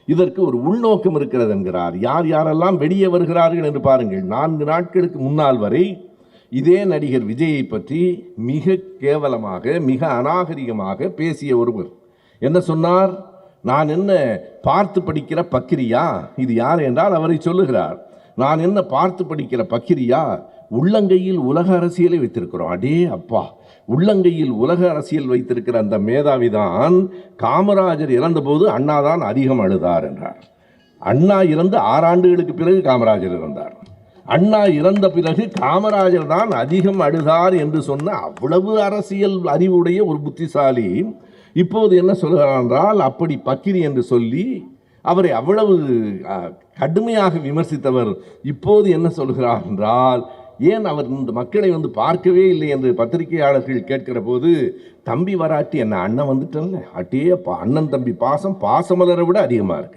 இதற்கு ஒரு உள்நோக்கம் இருக்கிறது என்கிறார். யார் யாரெல்லாம் வெளியே வருகிறார்கள் என்று பாருங்கள். 4 நாட்களுக்கு முன்னால் வரை இதே நடிகர் விஜயை பற்றி மிக கேவலமாக, மிக அநாகரிகமாக பேசிய ஒருவர் என்ன சொன்னார்? நான் என்ன பார்த்து படிக்கிற பக்கிரியா? இது யார் என்றால் அவரை சொல்லுகிறார். நான் என்ன பார்த்து படிக்கிற பக்கிரியா? உள்ளங்கையில் உலக அரசியலை வைத்திருக்கிறோம். அடே அப்பா, உள்ளங்கையில் உலக அரசியல் வைத்திருக்கிற அந்த மேதாவிதான் காமராஜர் இறந்தபோது அண்ணா தான் அதிகம் அழுதார் என்றார். அண்ணா இறந்து 6 ஆண்டுகளுக்கு பிறகு காமராஜர் இறந்தார். அண்ணா இறந்த பிறகு காமராஜர் தான் அதிகம் அழுதார் என்று சொன்ன அவ்வளவு அரசியல் அறிவுடைய ஒரு புத்திசாலி இப்போது என்ன சொல்கிறார் என்றால், அப்படி பக்கிரி என்று சொல்லி அவரை அவ்வளவு கடுமையாக விமர்சித்தவர் இப்போது என்ன சொல்கிறார் என்றால், ஏன் அவர் இந்த மக்களை பார்க்கவே இல்லை என்று பத்திரிகையாளர்கள் கேட்கிற போது, தம்பி வராட்டி என்ன அண்ணன் வந்துட்டல்ல, அட்டே அண்ணன் தம்பி பாசம் பாசமலரை விட அதிகமாக இருக்கு.